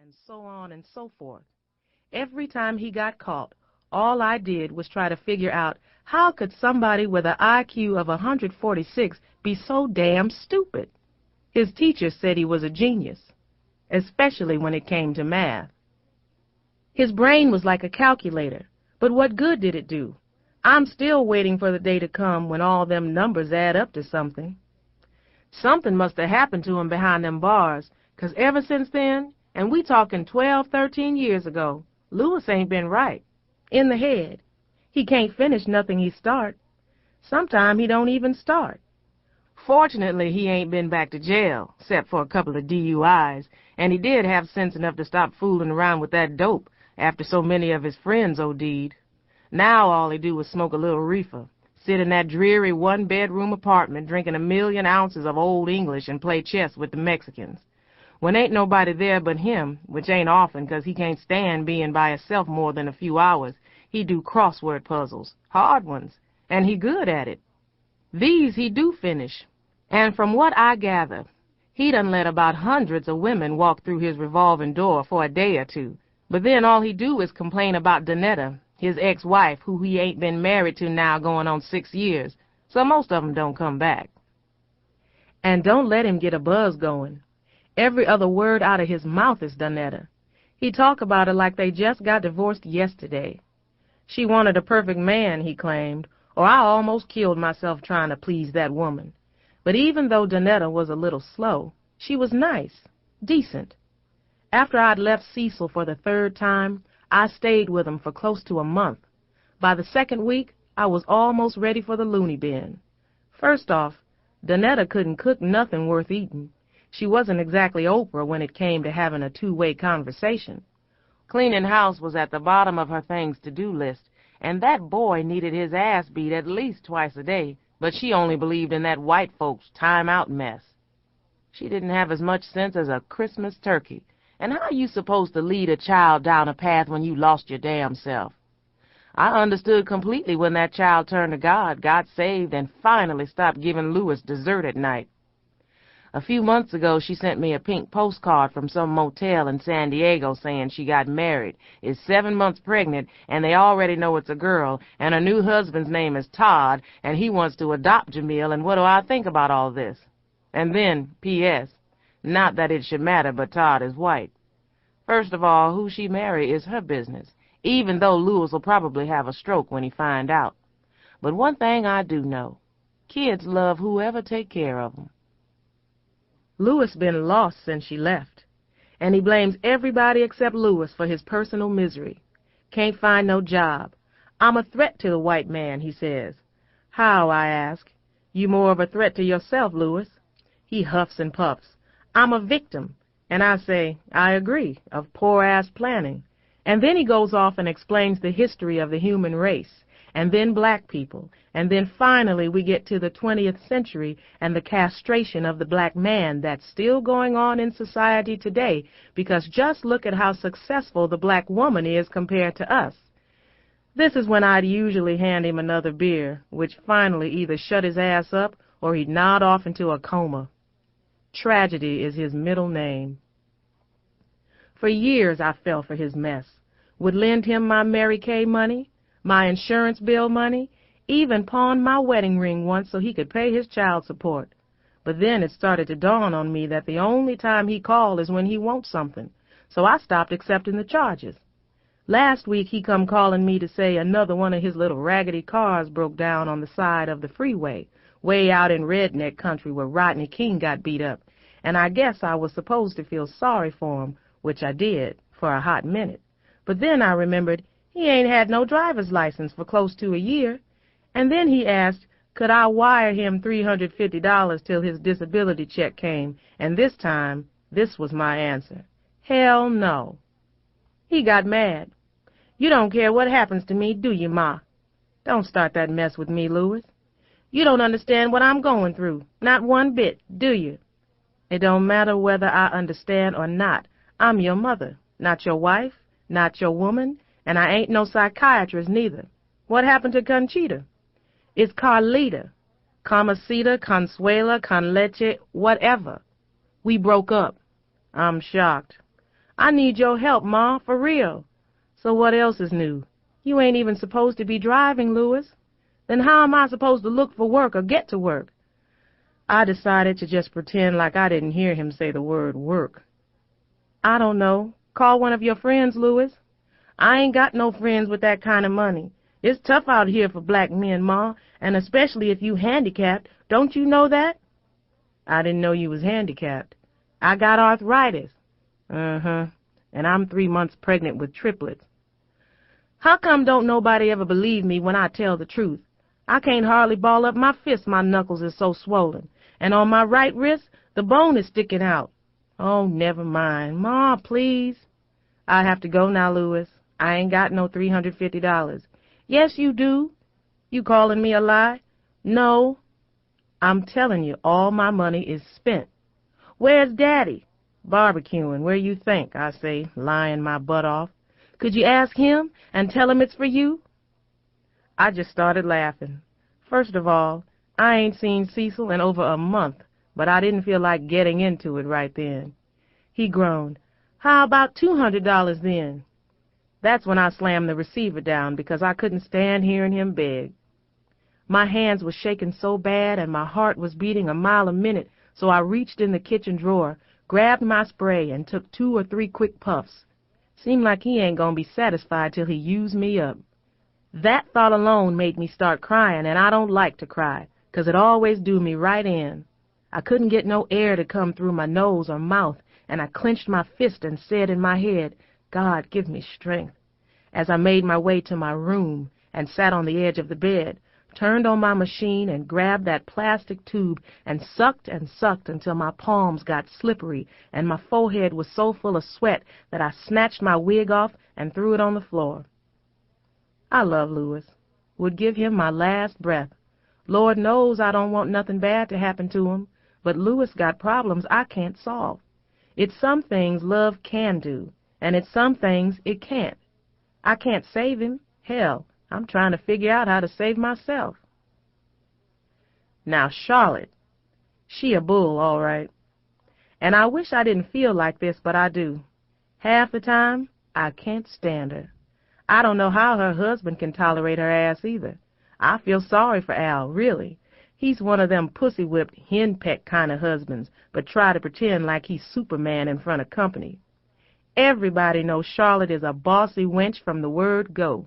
and so on and so forth. Every time he got caught, all I did was try to figure out how could somebody with an IQ of 146 be so damn stupid. His teacher said he was a genius, especially when it came to math. His brain was like a calculator, but what good did it do? I'm still waiting for the day to come when all them numbers add up to something. Something must have happened to him behind them bars, 'cause ever since then, and we talking 12, 13 years ago, Lewis ain't been right. In the head. He can't finish nothing he start. Sometime he don't even start. Fortunately, he ain't been back to jail, except for a couple of DUIs, and he did have sense enough to stop fooling around with that dope after so many of his friends OD'd. Now all he do is smoke a little reefer, sit in that dreary one-bedroom apartment drinking 1,000,000 ounces of Old English and play chess with the Mexicans. When ain't nobody there but him, which ain't often 'cause he can't stand being by himself more than a few hours, he do crossword puzzles, hard ones, and he good at it. These he do finish, and from what I gather, he done let about hundreds of women walk through his revolving door for a day or two, but then all he do is complain about Donetta, his ex-wife, who he ain't been married to now going on 6 years, so most of 'em don't come back. And don't let him get a buzz going. Every other word out of his mouth is Donetta. He talk about her like they just got divorced yesterday. She wanted a perfect man, he claimed, or I almost killed myself trying to please that woman. But even though Donetta was a little slow, she was nice, decent. After I'd left Cecil for the 3rd time, I stayed with him for close to a month. By the 2nd week, I was almost ready for the loony bin. First off, Donetta couldn't cook nothing worth eating. She wasn't exactly Oprah when it came to having a two-way conversation. Cleaning house was at the bottom of her things-to-do list, and that boy needed his ass beat at least twice a day, but she only believed in that white folks' time-out mess. She didn't have as much sense as a Christmas turkey, and how you supposed to lead a child down a path when you lost your damn self? I understood completely when that child turned to God, got saved, and finally stopped giving Lewis dessert at night. A few months ago, she sent me a pink postcard from some motel in San Diego saying she got married, is 7 months pregnant, and they already know it's a girl, and her new husband's name is Todd, and he wants to adopt Jamil, and what do I think about all this? And then, P.S., not that it should matter, but Todd is white. First of all, who she marry is her business, even though Lewis will probably have a stroke when he find out. But one thing I do know, kids love whoever take care of them. Lewis been lost since she left, and he blames everybody except Lewis for his personal misery. Can't find no job. I'm a threat to the white man, he says. How, I ask. You more of a threat to yourself, Lewis. He huffs and puffs. I'm a victim, and I say, I agree, of poor-ass planning. And then he goes off and explains the history of the human race, and then black people, and then finally we get to the 20th century and the castration of the black man that's still going on in society today, because just look at how successful the black woman is compared to us. This is when I'd usually hand him another beer, which finally either shut his ass up or he'd nod off into a coma. Tragedy is his middle name. For years I fell for his mess, would lend him my Mary Kay money, my insurance bill money, even pawned my wedding ring once so he could pay his child support. But then it started to dawn on me that the only time he called is when he wants something, so I stopped accepting the charges. Last week he come calling me to say another one of his little raggedy cars broke down on the side of the freeway, way out in redneck country where Rodney King got beat up, and I guess I was supposed to feel sorry for him, which I did, for a hot minute. But then I remembered he ain't had no driver's license for close to a year. And then he asked, could I wire him $350 till his disability check came, and this time, this was my answer. Hell no. He got mad. You don't care what happens to me, do you, Ma? Don't start that mess with me, Lewis. You don't understand what I'm going through, not one bit, do you? It don't matter whether I understand or not. I'm your mother, not your wife, not your woman, and I ain't no psychiatrist neither. What happened to Conchita? It's Carlita, Comacita, Consuela, Conleche, whatever. We broke up. I'm shocked. I need your help, Ma, for real. So what else is new? You ain't even supposed to be driving, Louis. Then how am I supposed to look for work or get to work? I decided to just pretend like I didn't hear him say the word work. I don't know. Call one of your friends, Louis. I ain't got no friends with that kind of money. It's tough out here for black men, Ma, and especially if you handicapped. Don't you know that? I didn't know you was handicapped. I got arthritis. And I'm 3 months pregnant with triplets. How come don't nobody ever believe me when I tell the truth? I can't hardly ball up my fist, my knuckles is so swollen. And on my right wrist, the bone is sticking out. Oh, never mind. Ma, please. I have to go now, Louis. I ain't got no $350. Yes, you do. You calling me a lie? No. I'm telling you, all my money is spent. Where's Daddy? Barbecuing. Where you think, I say, lying my butt off. Could you ask him and tell him it's for you? I just started laughing. First of all, I ain't seen Cecil in over a month, but I didn't feel like getting into it right then. He groaned. How about $200 then? That's when I slammed the receiver down because I couldn't stand hearing him beg. My hands were shaking so bad and my heart was beating a mile a minute, so I reached in the kitchen drawer, grabbed my spray, and took 2 or 3 quick puffs. Seemed like he ain't gonna be satisfied till he used me up. That thought alone made me start crying, and I don't like to cry, 'cause it always do me right in. I couldn't get no air to come through my nose or mouth, and I clenched my fist and said in my head, God, give me strength. As I made my way to my room and sat on the edge of the bed, turned on my machine and grabbed that plastic tube and sucked until my palms got slippery and my forehead was so full of sweat that I snatched my wig off and threw it on the floor. I love Louis. Would give him my last breath. Lord knows I don't want nothing bad to happen to him, but Louis got problems I can't solve. It's some things love can do, and it's some things it can't. I can't save him. Hell, I'm trying to figure out how to save myself. Now, Charlotte, she a bull, all right. And I wish I didn't feel like this, but I do. Half the time, I can't stand her. I don't know how her husband can tolerate her ass either. I feel sorry for Al, really. He's one of them pussy-whipped, henpecked kind of husbands, but try to pretend like he's Superman in front of company. Everybody knows Charlotte is a bossy wench from the word go.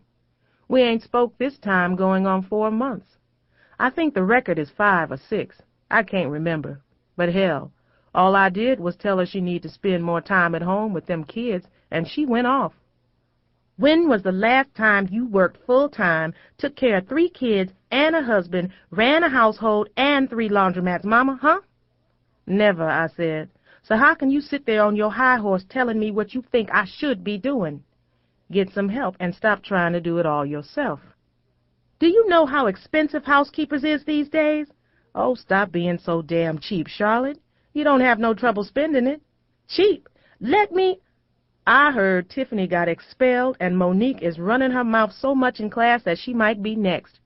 We ain't spoke this time going on 4 months. I think the record is 5 or 6. I can't remember. But hell, all I did was tell her she need to spend more time at home with them kids, and she went off. When was the last time you worked full-time, took care of 3 kids and a husband, ran a household and 3 laundromats, Mama, huh? Never, I said. So how can you sit there on your high horse telling me what you think I should be doing? Get some help and stop trying to do it all yourself. Do you know how expensive housekeepers is these days? Oh, stop being so damn cheap, Charlotte. You don't have no trouble spending it. Cheap? Let me... I heard Tiffany got expelled and Monique is running her mouth so much in class that she might be next.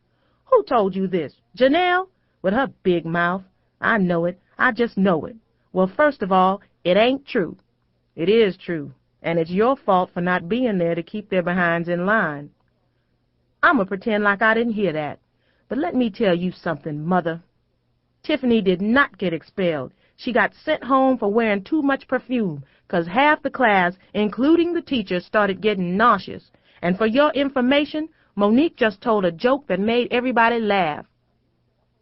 Who told you this? Janelle? With her big mouth. I know it. I just know it. Well, first of all, it ain't true. It is true. And it's your fault for not being there to keep their behinds in line. I'ma pretend like I didn't hear that. But let me tell you something, Mother. Tiffany did not get expelled. She got sent home for wearing too much perfume, 'cause half the class, including the teachers, started getting nauseous. And for your information, Monique just told a joke that made everybody laugh.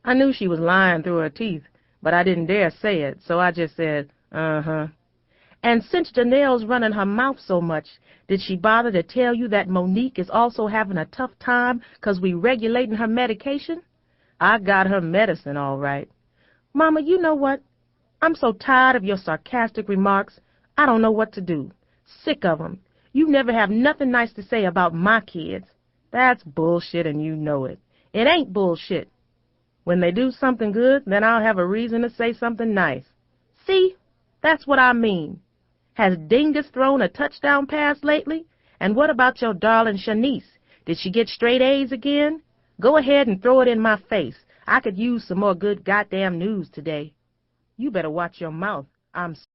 I knew she was lying through her teeth, but I didn't dare say it, so I just said, uh-huh. And since Janelle's running her mouth so much, did she bother to tell you that Monique is also having a tough time 'cause we regulating her medication? I got her medicine all right. Mama, you know what? I'm so tired of your sarcastic remarks. I don't know what to do. Sick of 'em. You never have nothing nice to say about my kids. That's bullshit and you know it. It ain't bullshit. When they do something good, then I'll have a reason to say something nice. See? That's what I mean. Has Dingus thrown a touchdown pass lately? And what about your darling Shanice? Did she get straight A's again? Go ahead and throw it in my face. I could use some more good goddamn news today. You better watch your mouth. I'm